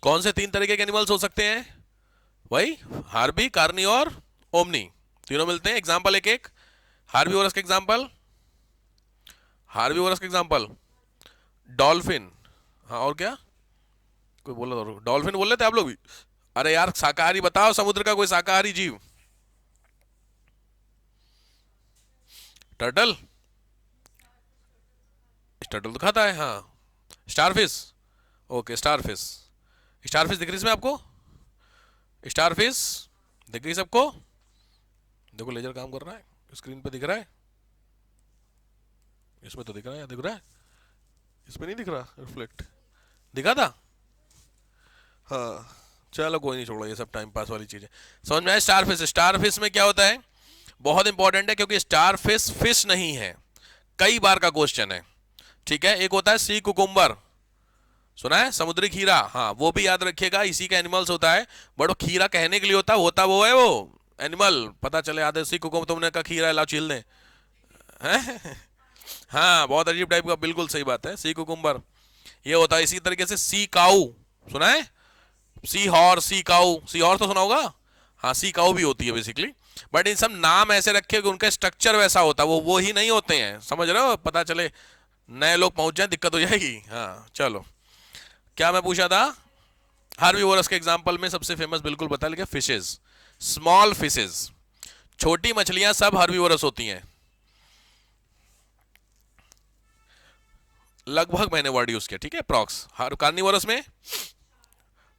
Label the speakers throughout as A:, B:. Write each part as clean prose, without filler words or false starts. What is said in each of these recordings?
A: कौन से तीन तरीके के एनिमल्स हो सकते हैं? वही हार्बी, कार्नी और ओमनी, तीनों मिलते हैं। एग्जाम्पल एक एक। हार्बीवोरस के एग्जाम्पल, हार्बीवोरस के एग्जाम्पल डॉल्फिन। हाँ और क्या? कोई बोला तो डॉल्फिन बोल रहे थे आप लोग भी। अरे यार शाकाहारी बताओ, समुद्र का कोई शाकाहारी जीव। टर्टल। टर्टल तो खाता है हाँ। स्टारफिश। Okay starfish. स्टारफिश दिख रही है इसमें आपको? स्टारफिश दिख रही है सबको? देखो लेजर काम कर रहा है, स्क्रीन पे दिख रहा है। इसमें तो दिख रहा है, दिख रहा है? इसमें नहीं दिख रहा रिफ्लेक्ट? दिखा था? हाँ। चलो कोई नहीं, छोड़ो ये सब टाइम पास वाली चीजें। समझ में आया? स्टारफिश, स्टारफिश में क्या होता है? बहुत इंपॉर्टेंट है क्योंकि स्टारफिश फिश नहीं है, कई बार का क्वेश्चन है। ठीक है, एक होता है सी कुकुम्बर, सुना है? समुद्री खीरा, हाँ वो भी याद रखिएगा, इसी का एनिमल्स होता है। बट वो खीरा कहने के लिए होता वो है वो एनिमल, पता चले आधे सी कुकुम्बर तुमने कहा खीरा लाओ छील दे। हैं? हाँ बहुत अजीब टाइप का, बिल्कुल सही बात है, सी कुकुम्बर ये होता है। इसी तरीके से सी काऊ, सुना है? सी हॉर्स, सी काऊ, सी हॉर्स तो सुना होगा। हाँ सी काऊ भी होती है बेसिकली। बट इन सब नाम ऐसे रखे कि उनका स्ट्रक्चर वैसा होता है, वो ही नहीं होते हैं, समझ रहे हो? पता चले नए लोग पहुंच जाए दिक्कत हो जाएगी। हाँ चलो, क्या मैं पूछा था? हार्बीवोरस के एग्जाम्पल में सबसे फेमस बिल्कुल बता लिया, फिशेज, स्मॉल फिशेज, छोटी मछलियां सब हार्बीवोरस होती हैं। लगभग मैंने वर्ड यूज किया, ठीक है, प्रॉक्स। कार्निवोरस में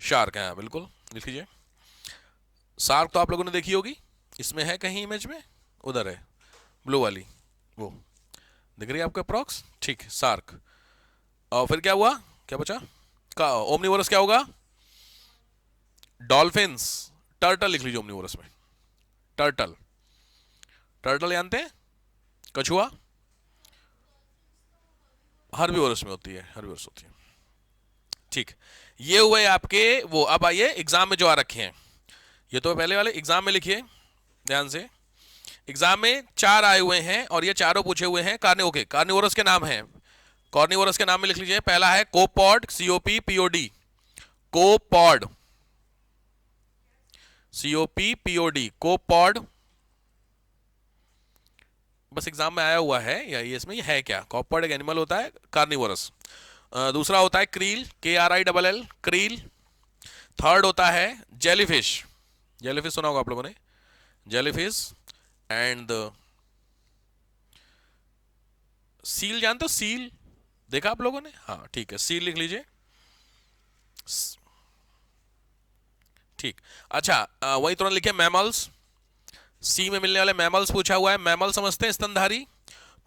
A: शार्क है, हाँ, बिल्कुल लिख लीजिए। शार्क तो आप लोगों ने देखी होगी, इसमें है कहीं इमेज में, उधर है ब्लू वाली, वो दिख रही है आपको अप्रॉक्स? ठीक है, शार्क। और फिर क्या हुआ, क्या बचा? का ओमनीवोरस क्या होगा? डॉल्फिन्स। टर्टल लिख लीजिए ओमनीवोरस में, टर्टल। टर्टल जानते हैं? कछुआ हर्बीवोरस में होती है, हर्बीवोरस होती है। ठीक, ये हुए आपके वो। अब आइए एग्जाम में जो आ रखे हैं, ये तो पहले वाले एग्जाम में लिखिए ध्यान से। एग्जाम में चार आए हुए हैं और ये चारों पूछे हुए हैं कार्नि, ओके कार्निवोरस के नाम है। कार्निवोरस के नाम में लिख लीजिए, पहला है कोपॉड, सीओपी पीओडी, कोपॉड, सीओपी पीओडी, कोपॉड। बस एग्जाम में आया हुआ है, या ये इसमें ये है क्या? कॉपॉड एक एनिमल होता है कार्निवोरस। दूसरा होता है क्रील, के are I double L, krill. Third होता है जेलीफिश, जेलीफिश सुना होगा आप लोगों ने, जेलीफिश। एंड सील, जानते हो सील? देखा आप लोगों ने? हाँ ठीक है, सील लिख लीजिए। ठीक, अच्छा वही तुरंत लिखे मैमल्स। सी में मिलने वाले मैमल्स पूछा हुआ है, मैमल समझते हैं स्तनधारी?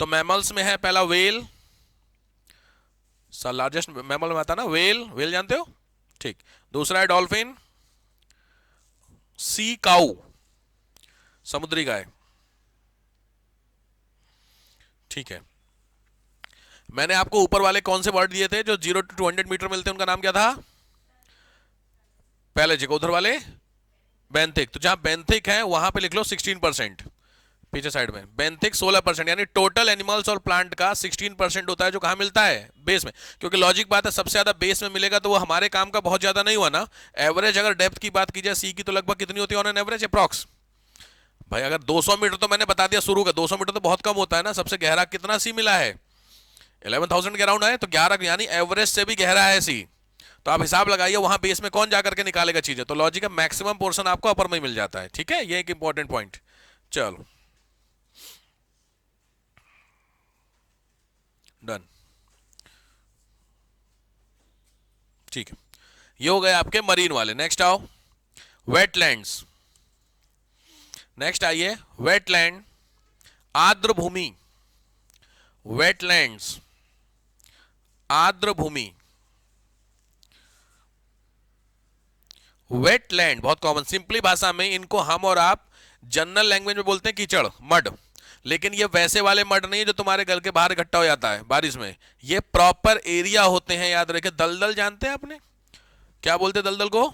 A: तो मैमल्स में है पहला वेल, लार्जेस्ट मैमल में आता है ना वेल, वेल जानते हो? ठीक। दूसरा है डॉल्फिन, सी काऊ, समुद्री गाय। ठीक है, मैंने आपको ऊपर वाले कौन से वर्ड दिए थे जो 0 to 200 मीटर मिलते हैं, उनका नाम क्या था? पहले जगह उधर वाले बेंथिक, तो जहां बेंथिक है वहां पे लिख लो 16%, पीछे साइड में बेंथिक 16%, यानी टोटल एनिमल्स और प्लांट का 16% होता है जो कहां मिलता है? बेस में। क्योंकि लॉजिक बात है, सबसे ज्यादा बेस में मिलेगा तो वो हमारे काम का बहुत ज्यादा नहीं हुआ ना। एवरेज अगर डेप्थ की बात की जाए सी की, तो लगभग कितनी होती है ऑन एन एवरेज अप्रॉक्स? भाई अगर 200 मीटर तो मैंने बता दिया शुरू का, 200 मीटर तो बहुत कम होता है ना। सबसे गहरा कितना सी मिला है? 11,000 के अराउंड है, तो 11 यानी एवरेज से भी गहरा है सी। तो आप हिसाब लगाइए वहां बेस में कौन जाकर के निकालेगा चीजें, तो लॉजिक का मैक्सिमम पोर्शन आपको अपर में ही मिल जाता है। ठीक है, ये एक इंपॉर्टेंट पॉइंट। चलो डन, ठीक है, ये हो गए आपके मरीन वाले। नेक्स्ट आओ वेटलैंड्स। नेक्स्ट आइए वेटलैंड, आर्द्र भूमि, वेटलैंड्स, आर्द्र भूमि। वेटलैंड बहुत कॉमन, सिंपली भाषा में इनको हम और आप जनरल लैंग्वेज में बोलते हैं कीचड़, मड। लेकिन ये वैसे वाले मड नहीं जो तुम्हारे घर के बाहर इकट्ठा हो जाता है बारिश में, ये प्रॉपर एरिया होते हैं, याद रखे। दलदल जानते हैं आपने? क्या बोलते हैं दलदल को?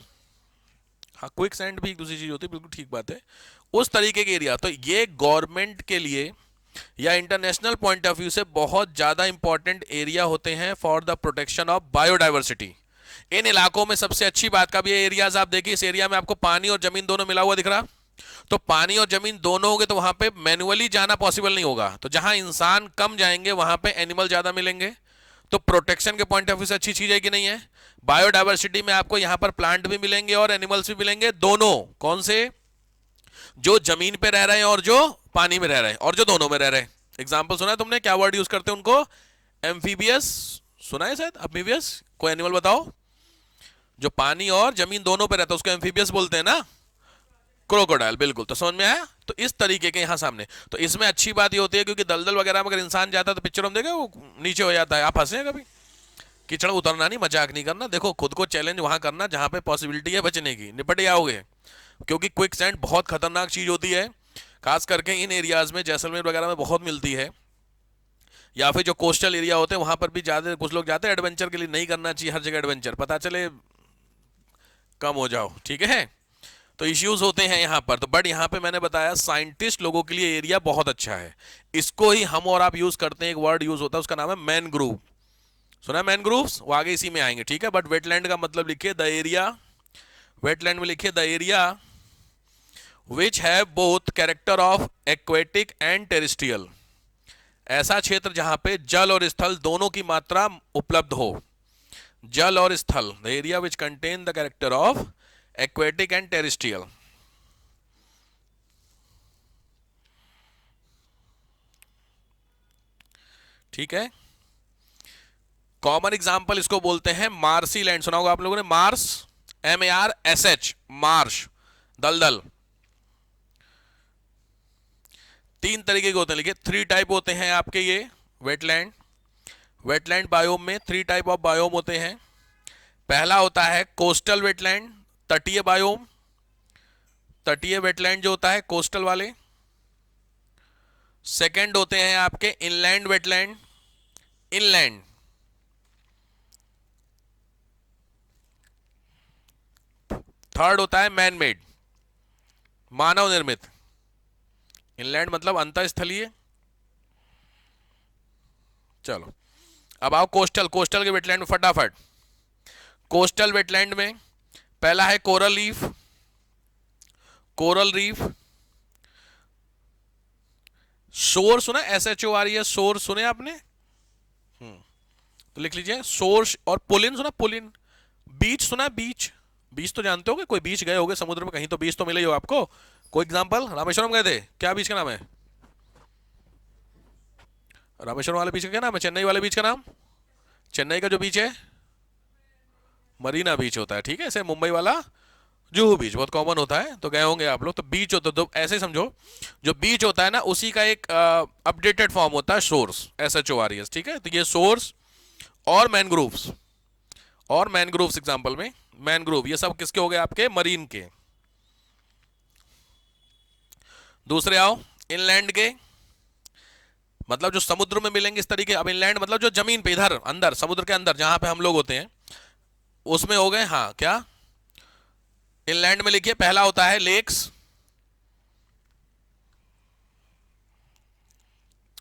A: हाँ क्विक सैंड भी एक दूसरी चीज होती है, बिल्कुल ठीक बात है। उस तरीके के एरिया, तो ये गवर्नमेंट के लिए या इंटरनेशनल पॉइंट ऑफ व्यू से बहुत ज्यादा इंपॉर्टेंट एरिया होते हैं for the protection of biodiversity. इन इलाकों में सबसे अच्छी बात का भी ये एरियाज आप देखिए, इस एरिया में आपको पानी और जमीन दोनों मिला हुआ दिख रहा, तो पानी और जमीन दोनों होंगे तो वहां पे मैन्युअली जाना पॉसिबल नहीं होगा, तो जहां इंसान कम जाएंगे वहां पे एनिमल ज्यादा मिलेंगे, तो प्रोटेक्शन के पॉइंट ऑफ व्यू से अच्छी चीज है कि नहीं है। बायोडाइवर्सिटी में आपको यहां पर प्लांट भी मिलेंगे और एनिमल्स भी मिलेंगे, दोनों कौन से, जो जमीन पे रह रहे हैं और जो पानी में रह रहे हैं और जो दोनों में रह रहे हैं। एग्जाम्पल सुना है तुमने, क्या वर्ड यूज करते हैं उनको, एम्फीबियस सुना है शायद, अम्फीबियस कोई एनिमल बताओ जो पानी और जमीन दोनों पे रहता है उसको एम्फीबियस बोलते हैं ना, क्रोकोडाइल, बिल्कुल। तो समझ में आया, तो इस तरीके के यहां सामने, तो इसमें अच्छी बात ये होती है क्योंकि दलदल वगैरह में अगर इंसान जाता है तो पिक्चर हम देखे वो नीचे हो जाता है, आप हंसे कभी, कीचड़ उतरना नहीं, मजाक नहीं करना, देखो खुद को चैलेंज वहां करना जहां पे पॉसिबिलिटी है बचने की, निपट जाओगे, क्योंकि क्विक सैंड बहुत खतरनाक चीज होती है, खास करके इन एरियाज में, जैसलमेर वगैरह में बहुत मिलती है, या फिर जो कोस्टल एरिया होते हैं वहां पर भी ज्यादा कुछ लोग जाते हैं एडवेंचर के लिए, नहीं करना चाहिए हर जगह एडवेंचर, पता चले कम हो जाओ, ठीक है। तो इश्यूज होते हैं यहाँ पर, तो बट यहाँ पे मैंने बताया साइंटिस्ट लोगों के लिए एरिया बहुत अच्छा है, इसको ही हम और आप यूज करते हैं, एक वर्ड यूज होता है उसका नाम है मैनग्रूव, सुना है मैनग्रूव्स, वो आगे इसी में आएंगे, ठीक है। बट वेटलैंड का मतलब लिखिए द एरिया, वेटलैंड में लिखिए the area which have both character of aquatic and terrestrial, ऐसा क्षेत्र जहां पे जल और स्थल दोनों की मात्रा उपलब्ध हो, जल और स्थल, the area which contain the character of aquatic and terrestrial. ठीक है, कॉमन एग्जांपल इसको बोलते हैं मार्सी लैंड, सुना होगा आप लोगों ने, मार्स, MARSH, मार्श, दलदल। तीन तरीके के होते हैं, लिखिए 3 टाइप होते हैं आपके ये वेटलैंड, वेटलैंड बायोम में 3 टाइप ऑफ बायोम होते हैं। पहला होता है कोस्टल वेटलैंड, तटीय बायोम, तटीय वेटलैंड जो होता है कोस्टल वाले। सेकंड होते हैं आपके इनलैंड वेटलैंड, इनलैंड। थर्ड होता है मैन मेड, मानव निर्मित, इनलैंड मतलब अंतःस्थलीय। चलो अब आओ कोस्टल, कोस्टल के वेटलैंड में फटाफट, कोस्टल वेटलैंड में पहला है कोरल रीफ, कोरल रीफ, शोर सुना, SHORE, शोर सुने आपने, तो लिख लीजिए शोर, और पुलिन सुना, पुलिन, बीच सुना, बीच, बीच तो जानते होगे, कोई बीच गए होगे समुद्र में कहीं तो बीच तो मिले ही हो आपको, कोई एग्जांपल, रामेश्वरम गए थे, क्या बीच का नाम है, रामेश्वरम वाले बीच का क्या नाम है, चेन्नई वाले बीच का नाम, चेन्नई का जो बीच है मरीना बीच होता है, ठीक है, ऐसे मुंबई वाला जुहू बीच बहुत कॉमन होता है, तो गए होंगे आप लोग, तो बीच होता है, तो ऐसे समझो जो बीच होता है ना उसी का एक अपडेटेड फॉर्म होता है सोर्स, SHORES, ठीक है। तो ये सोर्स और मैनग्रोव्स, और मैनग्रोव्स एग्जांपल में मैनग्रोव, ये सब किसके हो गए आपके, मरीन के। दूसरे आओ इनलैंड के, मतलब जो समुद्र में मिलेंगे इस तरीके, अब इनलैंड मतलब जो जमीन पे इधर अंदर समुद्र के अंदर जहां पे हम लोग होते हैं उसमें हो गए, हाँ क्या, इनलैंड में लिखिए पहला होता है लेक्स,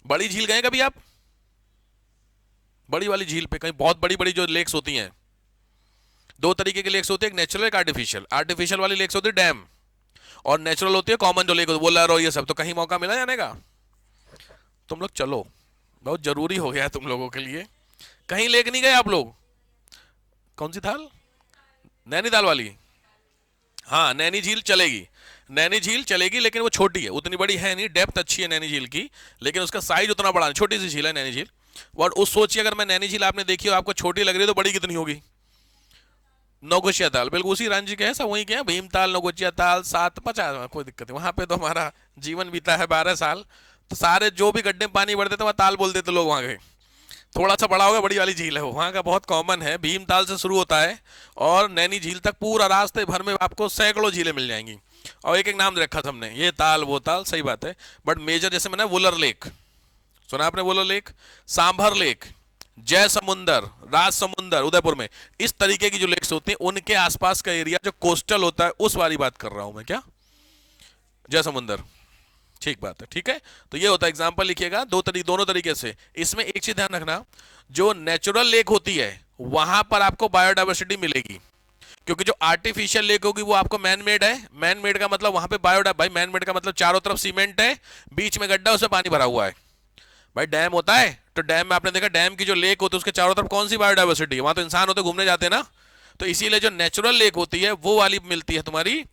A: बड़ी झील गए कभी आप, बड़ी वाली झील पे कहीं, बहुत बड़ी बड़ी जो लेक्स होती हैं, 2 तरीके की लेक्स होती है, एक नेचुरल एक आर्टिफिशियल, आर्टिफिशियल वाली लेक्स होती है डैम, और नेचुरल होती है कॉमन जो लेक होती है वोलर और ये सब, तो कहीं मौका मिला जाने का, तुम लोग चलो, बहुत जरूरी हो गया है तुम लोगों के लिए, कहीं लेक नहीं गए आप लोग, कौन सी थाल, नैनीताल वाली, हाँ नैनी झील चलेगी, नैनी झील चलेगी, लेकिन वो छोटी है, उतनी बड़ी है नहीं, डेप्थ अच्छी है नैनी झील की, लेकिन उसका साइज उतना बड़ा नहीं, छोटी सी झील है नैनी झील। और उस सोचिए अगर मैं नैनी झील आपने देखी हो आपको छोटी लग रही है तो बड़ी कितनी होगी, नौगुचिया ताल, बिल्कुल उसी रांची के हैं सब, वहीं के हैं, भीमताल, नौगुचिया ताल, 750, कोई दिक्कत नहीं, वहां पे तो हमारा जीवन बीता है 12 साल, तो सारे जो भी गड्ढे में पानी भरते थे वहाँ ताल बोल देते लोग, वहां गए, थोड़ा सा बड़ा होगा बड़ी वाली झील है वो, वहाँ का बहुत कॉमन है, भीमताल से शुरू होता है और नैनी झील तक पूरा रास्ते भर में आपको सैकड़ों झीलें मिल जाएंगी, और एक एक नाम रखा सबने, ये ताल वो ताल, सही बात है, बट मेजर जैसे मैंने वुलर लेक सुना आपने, वुलर लेक, सांभर लेक, जय समुंदर, राज समुंदर उदयपुर में, इस तरीके की जो लेक्स होती हैं उनके आसपास का एरिया जो कोस्टल होता है उस वाली बात कर रहा हूं मैं, क्या जय समुंदर, ठीक बात है, ठीक है। तो ये होता है एग्जांपल लिखिएगा दोनों तरीके से, इसमें एक चीज ध्यान रखना, जो नेचुरल लेक होती है वहां पर आपको बायोडाइवर्सिटी मिलेगी, क्योंकि जो आर्टिफिशियल लेक होगी वो आपको मैन मेड है। मैन मेड का मतलब वहां पे भाई मैन मेड का मतलब चारों तरफ सीमेंट है, बीच में गड्ढा, उसमें पानी भरा हुआ है। भाई डैम होता है तो डैम में आपने देखा, डैम की जो लेक होती है उसके चारों तरफ कौन सी बायोडाइवर्सिटी है, वहां तो इंसान होते घूमने जाते हैं ना। तो इसीलिए जो नेचुरल लेक होती है वो वाली मिलती है तुम्हारी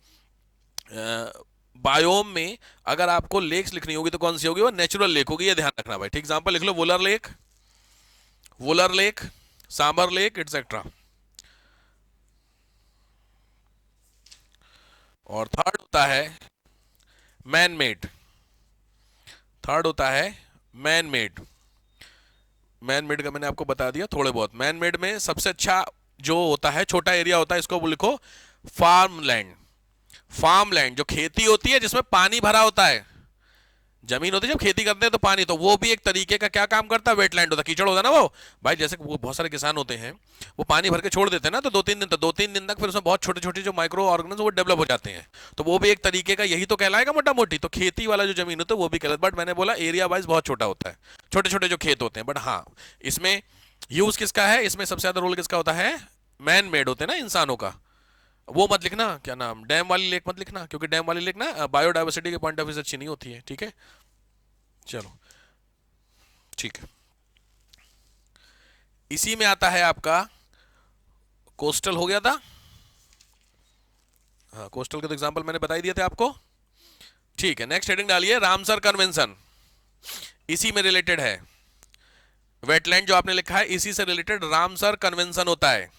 A: बायोम में। अगर आपको लेक्स लिखनी होगी तो कौन सी होगी, वो नेचुरल लेक होगी, ये ध्यान रखना भाई। ठीक, एग्जांपल लिख लो, Wular lake, Wular lake, Sambhar lake, etcetera. और थर्ड होता है मैन मेड। थर्ड होता है मैन मेड। मैन मेड का मैंने आपको बता दिया थोड़े बहुत। मैन मेड में सबसे अच्छा जो होता है, छोटा एरिया होता है, इसको लिखो फार्म लैंड। फार्म लैंड जो खेती होती है जिसमें पानी भरा होता है, जमीन होती है जब खेती करते हैं तो पानी, तो वो भी एक तरीके का क्या काम करता है, वेटलैंड होता है, कीचड़ होता है ना वो। भाई जैसे वो बहुत सारे किसान होते हैं, वो पानी भर के छोड़ देते हैं ना, तो 2-3 दिन तक फिर उसमें बहुत छोटे छोटे जो माइक्रो ऑर्गेनिज्म वो डेवलप हो जाते हैं। तो वो भी एक तरीके का यही तो कहलाएगा मोटा मोटी। तो खेती वाला जो जमीन होता है वो भी कहलाता है, बट मैंने बोला एरिया वाइज बहुत छोटा होता है, छोटे छोटे जो खेत होते हैं। बट हाँ, इसमें यूज किसका है, इसमें सबसे ज्यादा रोल किसका होता है, मैन मेड होते हैं ना, इंसानों का। वो मत लिखना, क्या नाम, डैम वाली लेक मत लिखना, क्योंकि डैम वाली लेक ना बायोडाइवर्सिटी के पॉइंट ऑफ व्यू से अच्छी नहीं होती है। ठीक है, चलो ठीक है। इसी में आता है आपका कोस्टल, हो गया था। हाँ, कोस्टल के तो एग्जांपल मैंने बता ही दिए थे आपको। ठीक है, नेक्स्ट हेडिंग डालिए रामसर कन्वेंशन, इसी में रिलेटेड है। वेटलैंड जो आपने लिखा है इसी से रिलेटेड रामसर कन्वेंशन होता है।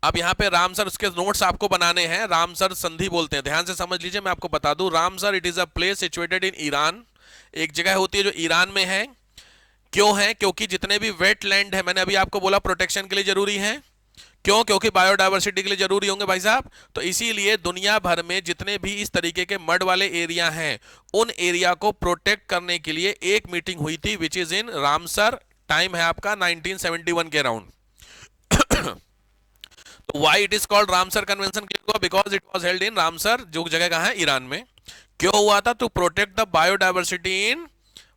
A: अब यहां पे रामसर, उसके नोट्स आपको बनाने हैं। रामसर संधि बोलते हैं, ध्यान से समझ लीजिए, मैं आपको बता दूं। Ramsar it is a place situated in Iran, एक जगह होती है जो ईरान में है। क्यों है, क्योंकि जितने भी वेटलैंड है, मैंने अभी आपको बोला प्रोटेक्शन के लिए जरूरी है। क्यों, क्योंकि बायोडाइवर्सिटी के लिए जरूरी होंगे भाई साहब। तो इसीलिए दुनिया भर में जितने भी इस तरीके के मड वाले एरिया हैं, उन एरिया को प्रोटेक्ट करने के लिए एक मीटिंग हुई थी, which is in Ramsar. Time है आपका 1971 के अराउंड। तो why it is called Ramsar convention, क्यों हुआ, because it was held in Ramsar, जो जगह कहां है, ईरान में। क्यों हुआ था, to protect the biodiversity in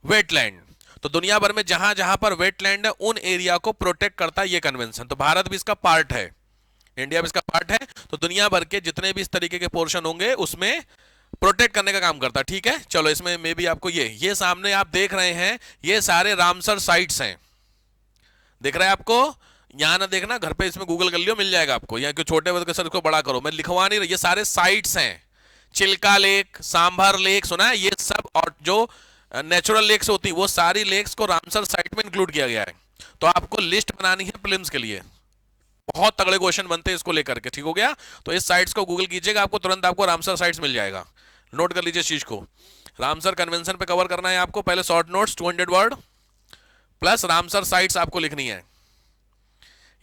A: wetland. तो दुनिया भर में जहां जहां पर वेटलैंड है उन एरिया को प्रोटेक्ट करता है ये कन्वेंशन। तो भारत भी इसका पार्ट है, इंडिया भी इसका पार्ट है। तो दुनिया भर के जितने भी इस तरीके के पोर्शन होंगे उसमें प्रोटेक्ट करने का काम करता है। ठीक है, चलो इसमें मे भी आपको ये सामने आप देख रहे हैं, ये सारे रामसर साइट्स हैं, दिख रहा है आपको। यहां ना देखना, घर पे इसमें गूगल कर लियो, मिल जाएगा आपको। यहाँ क्यों छोटे बच्चे सर इसको बड़ा करो, मैं लिखवा नहीं रही, ये सारे साइट्स हैं। चिल्का लेक, सांभर लेक सुना है, ये सब, और जो नेचुरल लेक्स होती है वो सारी लेक्स को रामसर साइट में इंक्लूड किया गया है। तो आपको लिस्ट बनानी है प्रीलिम्स के लिए, बहुत तगड़े क्वेश्चन बनते हैं इसको लेकर के। ठीक हो गया, तो इस साइट्स को गूगल कीजिएगा, आपको तुरंत आपको रामसर साइट्स मिल जाएगा। नोट कर लीजिए इस चीज को। रामसर कन्वेंशन पे कवर करना है आपको, पहले short notes 200 word plus Ramsar sites आपको लिखनी है।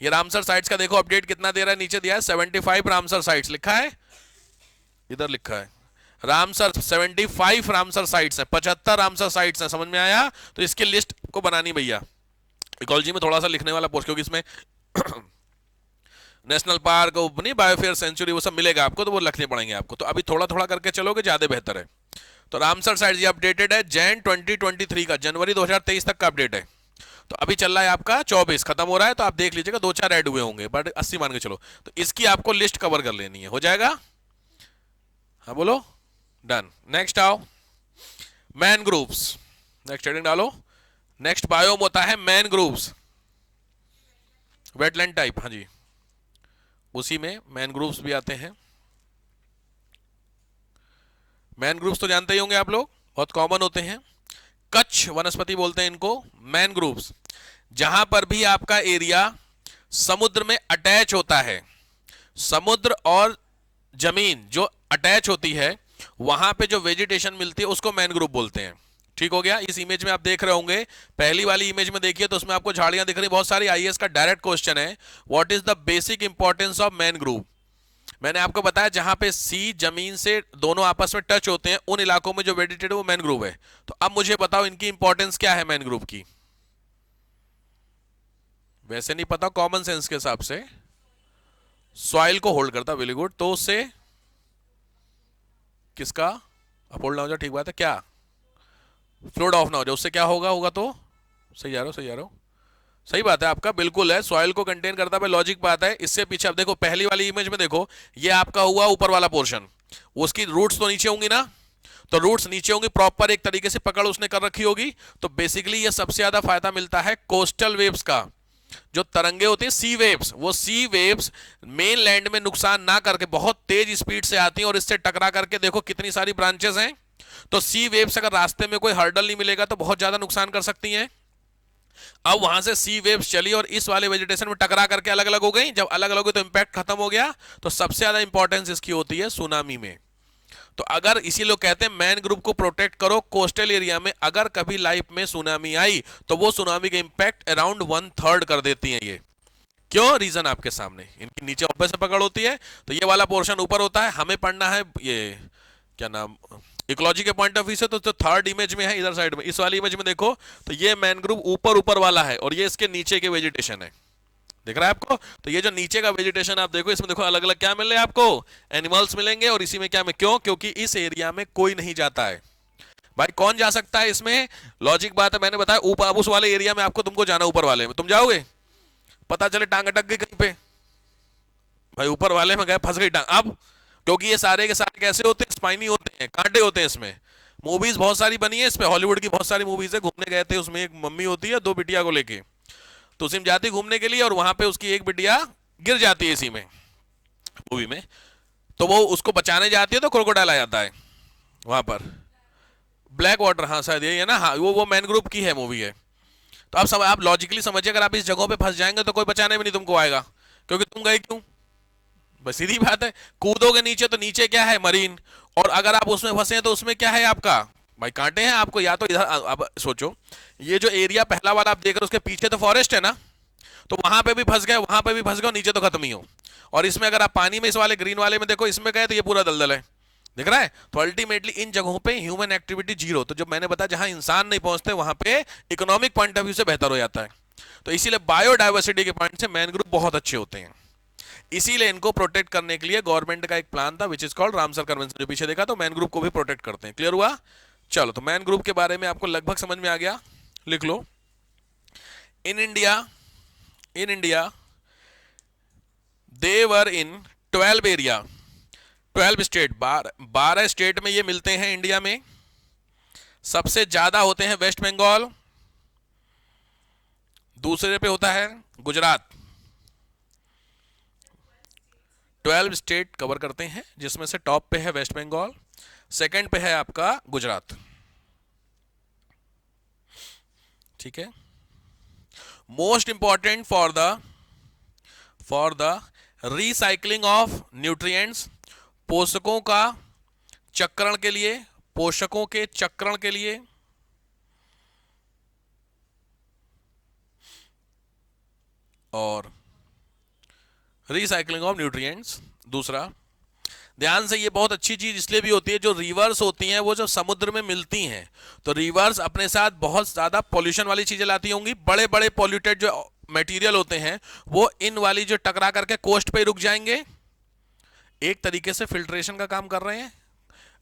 A: ये रामसर साइट्स का देखो अपडेट कितना दे रहा है, नीचे दिया है 75 रामसर साइट्स लिखा है, इधर लिखा है रामसर 75 रामसर साइट्स हैं, 75 रामसर साइट्स हैं। समझ में आया? तो इसकी लिस्ट को बनानी भैया। इकोलॉजी में थोड़ा सा लिखने वाला पोस्ट, क्योंकि इसमें नेशनल पार्क, नहीं बायोफेयर सेंचुरी, वो सब मिलेगा आपको, तो वो लिखने पड़ेंगे आपको। तो अभी थोड़ा थोड़ा करके चलोगे ज्यादा बेहतर है। तो रामसर साइट्स ये अपडेटेड है जैन 2023 का, जनवरी 2023 तक का अपडेट है। तो अभी चल रहा है आपका 24, खत्म हो रहा है, तो आप देख लीजिएगा, 2-4 ऐड हुए होंगे, बट 80 मान के चलो। तो इसकी आपको लिस्ट कवर कर लेनी है, हो जाएगा? हाँ बोलो, डन। नेक्स्ट आओ, मैन ग्रुप्स, नेक्स्ट हेडिंग डालो। नेक्स्ट बायोम होता है मैन ग्रुप्स, वेटलैंड टाइप, हाँ जी, उसी में मैन ग्रुप्स भी आते हैं। मैन ग्रुप्स तो जानते ही होंगे आप लोग, बहुत कॉमन होते हैं, कच्छ वनस्पति बोलते हैं इनको, मैन ग्रुप्स। जहां पर भी आपका एरिया समुद्र में अटैच होता है, समुद्र और जमीन जो अटैच होती है, वहां पे जो वेजिटेशन मिलती है उसको मैन ग्रुप बोलते हैं। ठीक हो गया? इस इमेज में आप देख रहे होंगे, पहली वाली इमेज में देखिए तो उसमें आपको झाड़ियां दिख रही बहुत सारी। आईएएस का डायरेक्ट क्वेश्चन है, what is the basic importance of man group. मैंने आपको बताया जहां पे सी जमीन से दोनों आपस में टच होते हैं, उन इलाकों में जो वेजिटेटेड वो मैन ग्रुप है। तो अब मुझे बताओ इनकी इंपॉर्टेंस क्या है मैन ग्रुप की। वैसे नहीं पता, कॉमन सेंस के हिसाब से सॉइल को होल्ड करता, वेरी गुड। तो उससे किसका अपहोल्ड ना हो जाए, ठीक बात है, क्या फ्लोड ऑफ ना हो जाए, उससे क्या होगा, होगा तो सही जा रहे हो, सही जा रहे हो, सही बात है आपका, बिल्कुल है, सॉइल को कंटेन करता है, लॉजिक बात है। इससे पीछे अब देखो, पहली वाली इमेज में देखो, ये आपका हुआ ऊपर वाला पोर्शन, उसकी रूट्स तो नीचे होंगी ना, तो रूट्स नीचे होंगी, प्रॉपर एक तरीके से पकड़ उसने कर रखी होगी। तो बेसिकली ये सबसे ज्यादा फायदा मिलता है कोस्टल वेव्स का। जो तरंगे होती है सी वेव्स, वो सी वेव्स मेन लैंड में नुकसान ना करके बहुत तेज स्पीड से आती हैं और इससे टकरा करके देखो कितनी सारी ब्रांचेस हैं। तो सी वेव्स अगर रास्ते में कोई हर्डल नहीं मिलेगा तो बहुत ज्यादा नुकसान कर सकती हैं। अब वहां से सी वेव्स चली और इस वाले वेजिटेशन में टकरा करके अलग अलग हो गई। जब अलग अलग हो गई तो इंपैक्ट खत्म हो गया। तो सबसे ज्यादा इंपॉर्टेंस इसकी होती है सुनामी में। तो अगर इसी लोग कहते हैं मैन ग्रुप को प्रोटेक्ट करो कोस्टल एरिया में, अगर कभी लाइफ में सुनामी आई तो वो सुनामी का इंपैक्ट अराउंड 1/3 कर देती है ये। क्यों? रीजन आपके सामने, इनकी नीचे ऑब्वियस से पकड़ होती है, तो ये वाला पोर्शन ऊपर होता है। हमें पढ़ना है ये क्या नाम, इकोलॉजी के पॉइंट ऑफ व्यू से, तो थर्ड इमेज में है इधर साइड में, इस वाली इमेज में देखो, तो ये मैनग्रोव ऊपर ऊपर वाला है और ये इसके नीचे के वेजिटेशन है, दिख रहा है आपको? तो ये जो नीचे का वेजिटेशन आप देखो, इसमें देखो अलग अलग क्या मिल रहे हैं आपको, एनिमल्स मिलेंगे, और इसी में क्या में, क्यों? क्योंकि इस एरिया में कोई नहीं जाता है। भाई कौन जा सकता है इसमें? लॉजिक बात है, मैंने बताया ऊपर, अब उस वाले एरिया में आपको तुमको जाना, ऊपर वाले में तुम जाओगे, पता चले टांग अटक गई कहीं पे, भाई ऊपर वाले में गए फंस गई टांग। अब क्योंकि ये सारे के सारे कैसे होते हैं, स्पाइनी होते हैं, कांटे होते हैं इसमें। मूवीज बहुत सारी बनी है इस पे, हॉलीवुड की बहुत सारी मूवीज है। घूमने गए थे, उसमें एक मम्मी होती है 2 बिटिया को लेके, तो उसी में जाती घूमने के लिए, और वहां पे उसकी एक बिटिया गिर जाती है इसी में, मूवी में। तो वो उसको बचाने जाती है तो क्रोकोडाइल आ जाता है वहां पर, ब्लैक वाटर, हाँ शायद यही है ना, हाँ वो मैन ग्रुप की है मूवी है। तो आप सब आप लॉजिकली समझिए, अगर आप इस जगहों पे फंस जाएंगे तो कोई बचाने भी नहीं तुमको आएगा, क्योंकि तुम गए क्यों? बस सीधी बात है, कूदोगे नीचे तो नीचे क्या है, मरीन, और अगर आप उसमें फंसे हैं तो उसमें क्या है आपका, भाई कांटे हैं आपको। या तो इधर अब सोचो, ये जो एरिया पहला वाला आप देख रहे हो उसके पीछे तो फॉरेस्ट है ना, तो वहां पे भी फंस गए, वहां पे भी फंस गए, नीचे तो खत्म ही हो। और इसमें अगर आप पानी में, इस वाले ग्रीन वाले में देखो, इसमें गए तो ये पूरा दलदल है, दिख रहा है? तो अल्टीमेटली इन जगहों पे ह्यूमन एक्टिविटी जीरो। तो जब मैंने बताया जहां इंसान नहीं पहुंचते वहां पे इकोनॉमिक पॉइंट ऑफ व्यू से बेहतर हो जाता है। तो इसीलिए बायोडाइवर्सिटी के पॉइंट से मैन ग्रुप बहुत अच्छे होते हैं। इसीलिए इनको प्रोटेक्ट करने के लिए गवर्नमेंट का एक प्लान था, which is called Ramsar convention, जो पीछे देखा, तो मैन ग्रुप को भी प्रोटेक्ट करते हैं। क्लियर हुआ? चलो, तो मैन ग्रुप के बारे में आपको लगभग समझ में आ गया, लिख लो। In India they were in 12 area, 12 state, 12 state में ये मिलते हैं इंडिया में। सबसे ज्यादा होते हैं वेस्ट बंगाल, दूसरे पे होता है गुजरात। 12 स्टेट कवर करते हैं, जिसमें से टॉप पे है वेस्ट बंगाल, सेकंड पे है आपका गुजरात। ठीक है। Most important for the recycling of nutrients, पोषकों का चक्रण के लिए, पोषकों के चक्रण के लिए, और रिसाइकलिंग ऑफ न्यूट्रिएंट्स दूसरा। ध्यान से, ये बहुत अच्छी चीज इसलिए भी होती है, जो रिवर्स होती हैं वो जो समुद्र में मिलती हैं, तो रिवर्स अपने साथ बहुत ज्यादा पॉल्यूशन वाली चीजें लाती होंगी। बड़े बड़े पॉल्यूटेड जो मटेरियल होते हैं वो इन वाली जो टकरा करके कोस्ट पे रुक जाएंगे, एक तरीके से फिल्ट्रेशन का काम कर रहे हैं।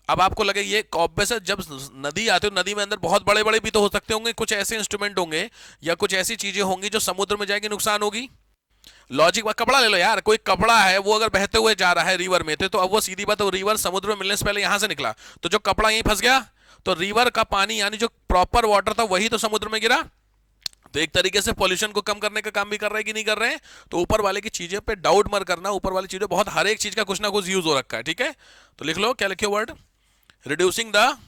A: अब आपको लगे ये ऑब्वियस है, जब नदी आते हो, नदी में अंदर बहुत बड़े बड़े भी तो हो सकते होंगे, कुछ ऐसे इंस्ट्रूमेंट होंगे या कुछ ऐसी चीजें होंगी जो समुद्र में जाएगी, नुकसान होगी। लॉजिक, कपड़ा ले लो यार, कोई कपड़ा है वो अगर बहते हुए जा रहा है रिवर में, तो अब वो सीधी बात है, रिवर समुद्र में मिलने से पहले यहां से निकला, तो जो कपड़ा यहीं फंस गया, तो रिवर का पानी यानी जो प्रॉपर वाटर था वही तो समुद्र में गिरा। तो एक तरीके से पॉल्यूशन को कम करने का काम भी कर रहे हैं कि नहीं कर रहे हैं। तो ऊपर वाले की चीजें पे डाउट मत करना, ऊपर वाली चीजें बहुत, हर एक चीज का कुछ ना कुछ यूज हो रखा है। ठीक है, तो लिख लो, क्या लिखे word, reducing the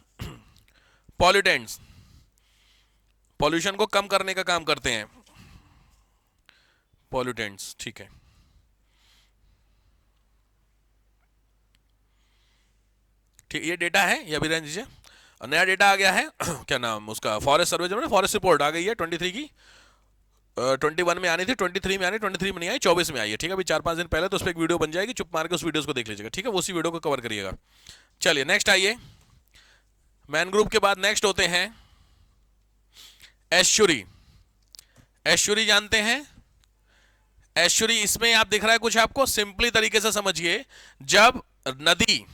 A: pollutants, pollution को कम करने का काम करते हैं पॉल्यूटेंट्स। ठीक है, ठीक, ये डेटा है, ये अभी रहने दीजिए। नया डेटा आ गया है क्या नाम उसका, फॉरेस्ट सर्वे, जो फॉरेस्ट रिपोर्ट आ गई है 23 की, 21 में आनी थी, 23 में आनी, 23 में नहीं आई, 24 में आई है। ठीक है, अभी 4-5 दिन पहले, तो उस पर एक वीडियो बन जाएगी, चुप मार के उस वीडियो को देख लीजिएगा। ठीक है, उसी वीडियो को कवर करिएगा। चलिए नेक्स्ट आइए, मैन ग्रुप के बाद नेक्स्ट होते हैं एस्चुरी। एस्चुरी जानते हैं? एस्चुरी, इसमें आप दिख रहा है कुछ आपको, सिंपली तरीके से समझिए, जब नदी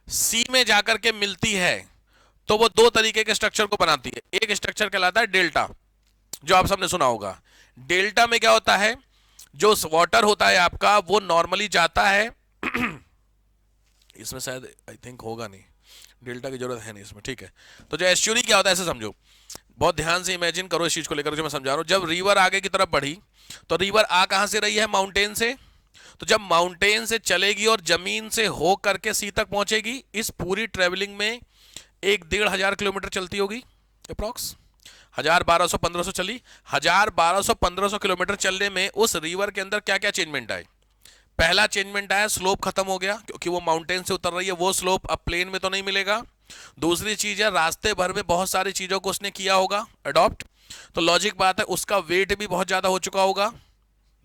A: सी में जाकर के मिलती है तो वो 2 तरीके के स्ट्रक्चर को बनाती है। एक स्ट्रक्चर कहलाता है डेल्टा, जो आप सबने सुना होगा। डेल्टा में क्या होता है, जो वाटर होता है आपका वो नॉर्मली जाता है इसमें शायद आई थिंक होगा नहीं, डेल्टा की जरूरत है नहीं इसमें, ठीक है। तो जो एस्चुरी क्या होता है ऐसे समझो, बहुत ध्यान से इमेजिन करो इस चीज को लेकर जो मैं समझा रहा हूं। जब रिवर आगे की तरफ बढ़ी तो रिवर आ कहां से रही है, माउंटेन से। तो जब माउंटेन से चलेगी और जमीन से हो करके सी तक पहुंचेगी, इस पूरी ट्रेवलिंग में 1,500 किलोमीटर चलती होगी अप्रॉक्स, 1,000, 1,200, 1,500 चली। 1,000, 1,200, 1,500 किलोमीटर चलने में उस रिवर के अंदर क्या क्या चेंजमेंट आए। पहला चेंजमेंट आया, स्लोप खत्म हो गया, क्योंकि वो माउंटेन से उतर रही है, वो स्लोप अब प्लेन में तो नहीं मिलेगा। दूसरी चीज है, रास्ते भर में बहुत सारी चीजों को उसने किया होगा अडॉप्ट, तो लॉजिक बात है उसका वेट भी बहुत ज्यादा हो चुका होगा,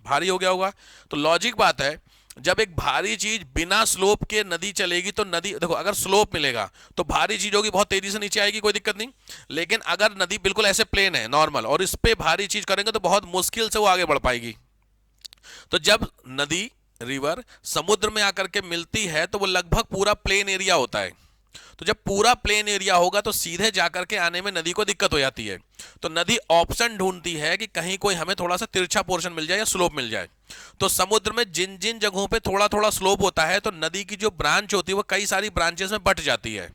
A: भारी हो गया होगा। तो लॉजिक बात है, जब एक भारी चीज बिना स्लोप के नदी चलेगी तो नदी देखो, अगर स्लोप मिलेगा तो भारी चीज होगी, बहुत तेजी से नीचे आएगी, कोई दिक्कत नहीं। लेकिन अगर नदी बिल्कुल ऐसे प्लेन है नॉर्मल और इस पे भारी चीज करेंगे तो बहुत मुश्किल से वो आगे बढ़ पाएगी। तो जब नदी रिवर समुद्र में आकर के मिलती है तो वो लगभग पूरा प्लेन एरिया होता है। तो जब पूरा प्लेन एरिया होगा तो सीधे जाकर के आने में नदी को दिक्कत हो जाती है। तो नदी ऑप्शन ढूंढती है कि कहीं कोई हमें थोड़ा सा तिरछा पोर्शन मिल जाए या स्लोप मिल जाए। तो समुद्र में जिन जिन जगहों पे थोड़ा थोड़ा स्लोप होता है तो नदी की जो ब्रांच होती है वो कई सारी ब्रांचेस में बट जाती है।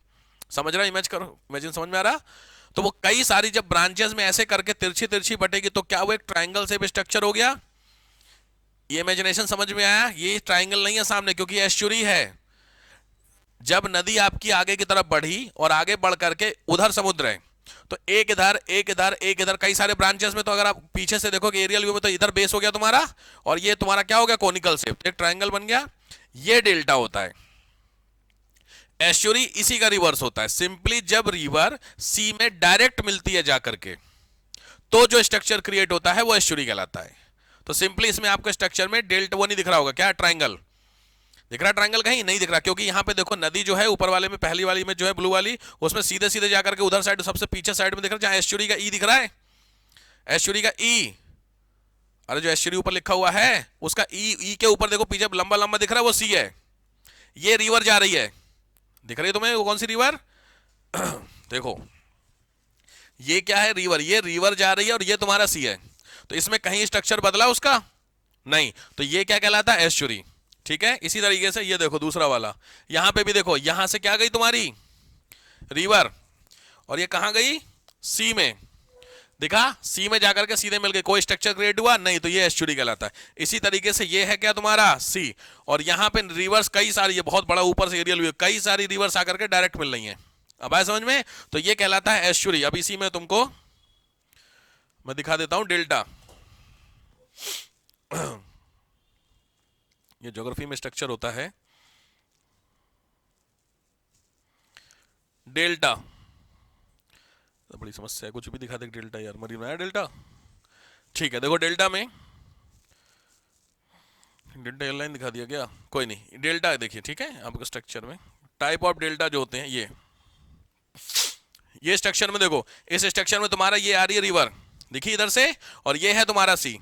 A: समझ रहा, इमेज करो, इमेजिन, समझ में आ रहा। तो वो कई सारी जब ब्रांचेस में ऐसे करके तिरछी तिरछी बटेगी तो क्या वो एक ट्राइंगल से भी स्ट्रक्चर हो गया। ये इमेजिनेशन समझ में आया। ये ट्राइंगल नहीं है सामने क्योंकि एस्चुरी है। जब नदी आपकी आगे की तरफ बढ़ी और आगे बढ़ करके उधर समुद्र है तो एक इधर एक इधर एक इधर कई सारे ब्रांचेस में, तो अगर आप पीछे से देखोगे एरियल व्यू में तो इधर बेस हो गया तुम्हारा और ये तुम्हारा क्या हो गया, कोनिकल शेप, एक ट्राइंगल बन गया। ये डेल्टा होता है। एस्चुरी इसी का रिवर्स होता है। सिंपली जब रिवर सी में डायरेक्ट मिलती है जाकर के तो जो स्ट्रक्चर क्रिएट होता है वो एस्चुरी कहलाता है। तो सिंपली इसमें आपको स्ट्रक्चर में डेल्टा वो नहीं दिख रहा होगा, क्या ट्राइंगल दिख रहा, ट्रायंगल कहीं नहीं दिख रहा, क्योंकि यहां पे देखो नदी जो है ऊपर वाले में, पहली वाली में जो है ब्लू वाली, उसमें सीधे सीधे जाकर के उधर साइड सबसे पीछे साइड में दिख रहा है जहां एस्चुरी का ई दिख रहा है, एस्चुरी का ई। अरे जो एस्चुरी ऊपर लिखा हुआ है उसका ई के ऊपर देखो पीछे लंबा लंबा दिख रहा है वो सी है। ये रिवर जा रही है, दिख रही है तुम्हें वो कौन सी रिवर देखो ये क्या है, रिवर, ये रिवर जा रही है और ये तुम्हारा सी है। तो इसमें कहीं स्ट्रक्चर बदला उसका नहीं, तो ये क्या कहलाता है, एस्चुरी। ठीक है। इसी तरीके से ये देखो दूसरा वाला, यहां पे भी देखो, यहां से क्या गई तुम्हारी रिवर और ये कहां गई, सी में, दिखा, सी में जाकर के सीधे मिल गई, कोई स्ट्रक्चर क्रिएट हुआ नहीं, तो ये एस्चुरी कहलाता है। इसी तरीके से ये है क्या तुम्हारा सी, और यहां पे रिवर्स कई सारी, ये बहुत बड़ा ऊपर से एरियल व्यू, कई सारी रिवर्स आकर के डायरेक्ट मिल रही हैं। अब आए समझ में, तो ये कहलाता है एस्चुरी। अब इसी में तुमको मैं दिखा देता हूं डेल्टा। ये ज्योग्राफी में स्ट्रक्चर होता है डेल्टा, तो बड़ी समस्या है, कुछ भी दिखा दे डेल्टा यार, मरी बनाया डेल्टा। ठीक है, देखो डेल्टा में, डेल्टा एयरलाइन दिखा दिया क्या, कोई नहीं, डेल्टा देखिए, ठीक है, आपके स्ट्रक्चर में टाइप ऑफ डेल्टा जो होते हैं ये स्ट्रक्चर में देखो, इस स्ट्रक्चर में तुम्हारा ये आ रही है रिवर, देखिए इधर से, और ये है तुम्हारा सी।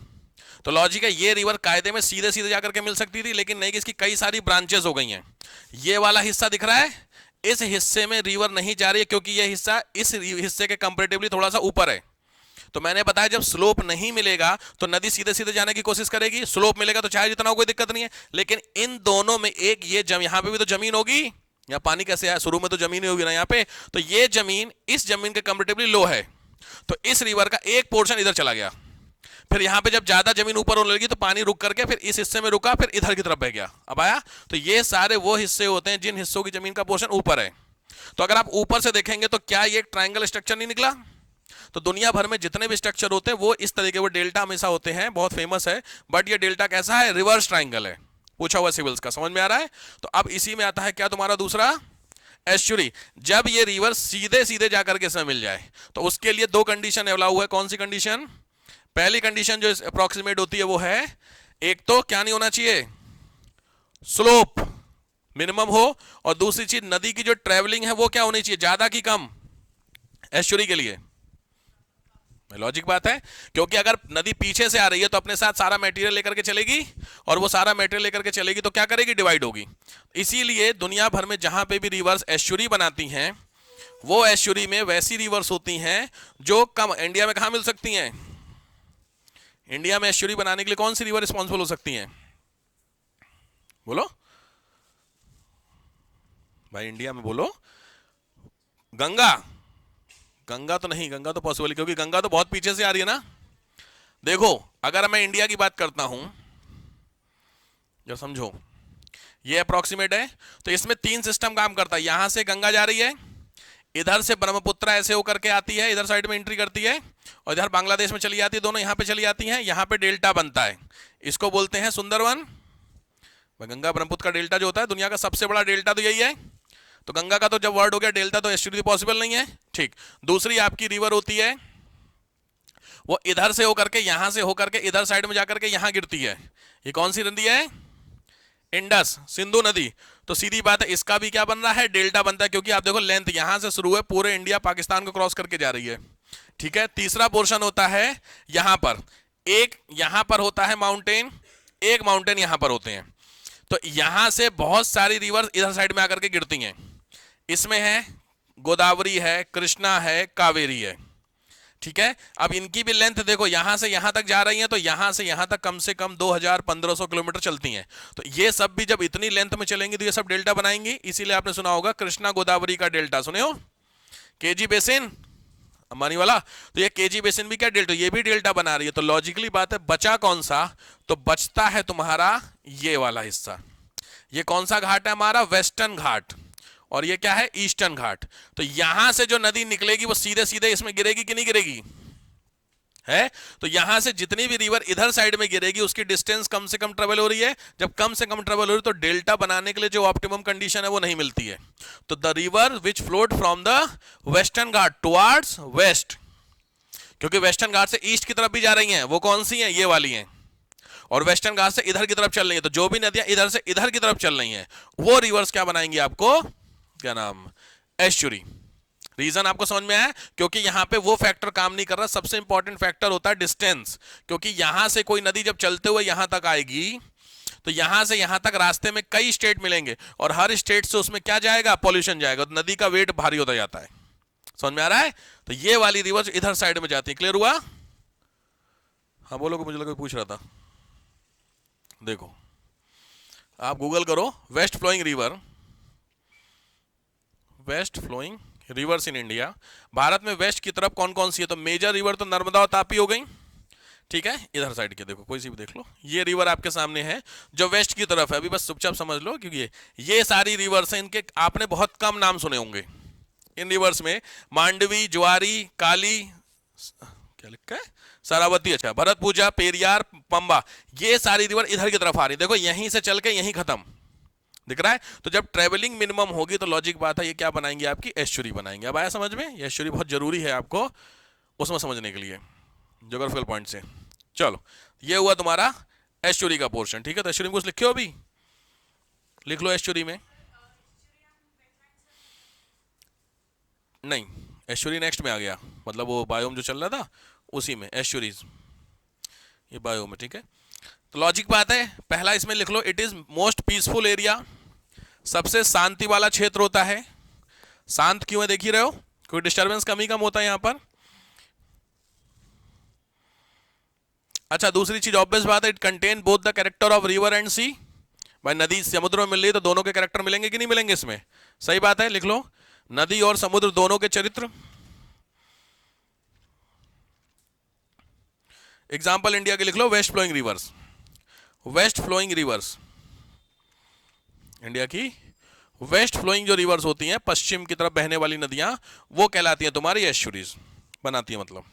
A: तो लॉजिक है, ये रिवर कायदे में सीधे सीधे जाकर के मिल सकती थी, लेकिन नहीं कि इसकी कई सारी ब्रांचेस हो गई हैं। ये वाला हिस्सा दिख रहा है, इस हिस्से में रिवर नहीं जा रही है क्योंकि ये हिस्सा इस हिस्से के कंपैरेटिवली थोड़ा सा ऊपर है। तो मैंने बताया जब स्लोप नहीं मिलेगा तो नदी सीधे सीधे जाने की कोशिश करेगी, स्लोप मिलेगा तो चाहे जितना हो कोई दिक्कत नहीं है। लेकिन इन दोनों में एक ये यहां पे भी तो जमीन होगी, यहाँ पानी कैसे आया, शुरू में तो जमीन ही होगी ना यहाँ पे, तो ये जमीन इस जमीन के कंपैरेटिवली लो है, तो इस रिवर का एक पोर्शन इधर चला गया, फिर यहां पे जब ज्यादा जमीन ऊपर होने लगी तो पानी रुक करके फिर इस हिस्से में रुका, फिर इधर की तरफ बह गया। अब आया, तो ये सारे वो हिस्से होते हैं जिन हिस्सों की जमीन का पोर्शन ऊपर है। तो अगर आप ऊपर से देखेंगे तो क्या ये एक ट्रायंगल स्ट्रक्चर नहीं निकला। तो दुनिया भर में जितने भी स्ट्रक्चर होते हैं वो इस तरीके, वो डेल्टा हमेशा होते हैं, बहुत फेमस है। बट ये डेल्टा कैसा है, रिवर्स ट्रायंगल है, पूछा हुआ सिविल्स का, समझ में आ रहा है। तो अब इसी में आता है क्या तुम्हारा दूसरा एस्चुरी। जब ये रिवर सीधे सीधे जाकर के इसमें मिल जाए तो उसके लिए दो कंडीशन अलाउ हुआ है। कौन सी कंडीशन, पहली कंडीशन जो अप्रोक्सीमेट होती है वो है, एक तो क्या नहीं होना चाहिए, स्लोप मिनिमम हो, और दूसरी चीज नदी की जो ट्रेवलिंग है वो क्या होनी चाहिए, ज्यादा की कम, एस्चुरी के लिए। लॉजिक बात है, क्योंकि अगर नदी पीछे से आ रही है तो अपने साथ सारा मटेरियल लेकर के चलेगी, और वो सारा मटेरियल लेकर के चलेगी तो क्या करेगी, डिवाइड होगी। इसीलिए दुनिया भर में जहां पे भी रिवर्स एस्चुरी बनाती हैं वो एस्चुरी में वैसी रिवर्स होती हैं जो कम, इंडिया में कहां मिल सकती हैं, इंडिया में एस्चुरी बनाने के लिए कौन सी रिवर रिस्पॉन्सिबल हो सकती हैं? बोलो भाई, इंडिया में बोलो। गंगा? गंगा तो नहीं, गंगा तो पॉसिबल, क्योंकि गंगा तो बहुत पीछे से आ रही है ना। देखो, अगर मैं इंडिया की बात करता हूं, जो समझो ये अप्रोक्सीमेट है, तो इसमें 3 सिस्टम काम करता है। यहां से गंगा जा रही है, इधर से ब्रह्मपुत्र ऐसे होकर के आती है, इधर साइड में एंट्री करती है, और इधर बांग्लादेश में चली जाती है, दोनों यहां पे चली जाती हैं, यहां पे डेल्टा बनता है, इसको बोलते हैं सुंदरवन। गंगा ब्रह्मपुत्र का डेल्टा जो होता है, दुनिया का सबसे बड़ा डेल्टा तो यही है। तो गंगा का तो जब वर्ड हो गया डेल्टा, तो एस्चुरी पॉसिबल नहीं है। ठीक, दूसरी आपकी रिवर होती है, वो इधर से होकर के, यहां से होकर के इधर साइड में जाकर के यहां गिरती है। ये कौन सी नदी है? इंडस, सिंधु नदी। तो सीधी बात है, इसका भी क्या बन रहा है? डेल्टा बनता है, क्योंकि आप देखो लेंथ यहां से शुरू है, पूरे इंडिया पाकिस्तान को क्रॉस करके जा रही है। ठीक है, तीसरा पोर्शन होता है यहां पर, एक यहां पर होता है माउंटेन, एक माउंटेन यहां पर होते हैं। तो यहां से बहुत सारी रिवर इधर साइड में आकर के गिरती हैं। इसमें है गोदावरी है, कृष्णा है, कावेरी है। ठीक है, अब इनकी भी लेंथ देखो, यहां से यहां तक जा रही हैं, तो यहां से यहां तक कम से कम 2500 किलोमीटर चलती हैं। तो ये सब भी जब इतनी लेंथ में चलेंगी तो ये सब डेल्टा बनाएंगी। इसीलिए आपने सुना होगा कृष्णा गोदावरी का डेल्टा, सुने हो? केजी बेसिन, अंबानी वाला। तो ये केजी बेसिन भी क्या डेल्टा, ये भी डेल्टा बना रही है। तो लॉजिकली बात है, बचा कौन सा? तो बचता है तुम्हारा ये वाला हिस्सा। ये कौन सा घाट है हमारा? वेस्टर्न घाट। और ये क्या है? ईस्टर्न घाट। तो यहां से जो नदी निकलेगी वो सीधे सीधे इसमें गिरेगी कि नहीं गिरेगी? है, तो यहां से जितनी भी रिवर इधर साइड में गिरेगी, उसकी डिस्टेंस कम से कम ट्रेवल हो रही है। जब कम से कम ट्रेवल हो रही है, तो डेल्टा बनाने के लिए जो ऑप्टिमम कंडीशन है वो नहीं मिलती है। तो the river which flowed from the western Ghat towards waste, क्योंकि वेस्टर्न घाट से ईस्ट की तरफ भी जा रही हैं, वो कौन सी हैं? ये वाली हैं। और वेस्टर्न घाट से इधर की तरफ चल रही है। तो जो भी नदियां इधर से इधर की तरफ चल रही हैं, वो रिवर्स क्या बनाएंगी आपको? क्या नाम? एस्चुरी। रीजन आपको समझ में आया? क्योंकि यहां पे वो फैक्टर काम नहीं कर रहा। सबसे इंपॉर्टेंट फैक्टर होता है डिस्टेंस, क्योंकि यहां से कोई नदी जब चलते हुए यहां तक आएगी, तो यहां से यहां तक रास्ते में कई स्टेट मिलेंगे, और हर स्टेट से उसमें क्या जाएगा? पॉल्यूशन जाएगा, तो नदी का वेट भारी होता जाता है। समझ में आ रहा है? तो ये वाली रिवर इधर साइड में जाती है। क्लियर हुआ? हाँ बोलो, मुझे लगा पूछ रहा था। देखो, आप गूगल करो west flowing river, west flowing rivers in India. भारत में वेस्ट की तरफ कौन कौन सी है? तो मेजर रिवर तो नर्मदा और तापी हो गई। ठीक है, इधर साइड के देखो, कोई सी भी देख लो, ये रिवर आपके सामने है जो वेस्ट की तरफ है। अभी बस चुपचाप समझ लो, क्योंकि ये सारी रिवर्स हैं, इनके आपने बहुत कम नाम सुने होंगे। इन रिवर्स में मांडवी, ज्वारी, काली, क्या लिखा है? शरावती, अच्छा, भरतपुजा, पेरियार, पंबा, ये सारी रिवर इधर की तरफ आ रही। देखो यहीं से चल के यहीं खत्म दिख रहा है। तो जब ट्रेवलिंग मिनिमम होगी, तो लॉजिक बात है, ये क्या बनाएंगे? आपकी एस्चुरी बनाएंगे। अब आया समझ में? ये एस्चुरी बहुत जरूरी है आपको उसमें समझने के लिए, ज्योग्राफिकल पॉइंट से। चलो, ये हुआ तुम्हारा एस्चुरी का पोर्शन। ठीक है, तो एस्चुरी में कुछ लिखे हो? अभी लिख लो एस्चुरी में। नहीं, एस्चुरी नेक्स्ट में आ गया, मतलब वो बायोम जो चल रहा था उसी में एस्चुरीज, ये बायोम है। ठीक है, तो लॉजिक बात है, पहला इसमें लिख लो, it is most peaceful area, सबसे शांति वाला क्षेत्र होता है। शांत क्यों है? देख ही रहे हो, कोई डिस्टर्बेंस कम ही कम होता है यहां पर। अच्छा, दूसरी चीज ऑब्वियस बात है, it contain both the character of river and sea. भाई नदी समुद्र में मिल रही है, तो दोनों के कैरेक्टर मिलेंगे कि नहीं मिलेंगे इसमें? सही बात है, लिख लो, नदी और समुद्र दोनों के चरित्र। एग्जाम्पल इंडिया के लिख लो, west flowing rivers. West flowing rivers, India की वेस्ट फ्लोइंग जो रिवर्स होती हैं, पश्चिम की तरफ बहने वाली नदियां, वो कहलाती हैं तुम्हारी एस्चुरीज बनाती है, मतलब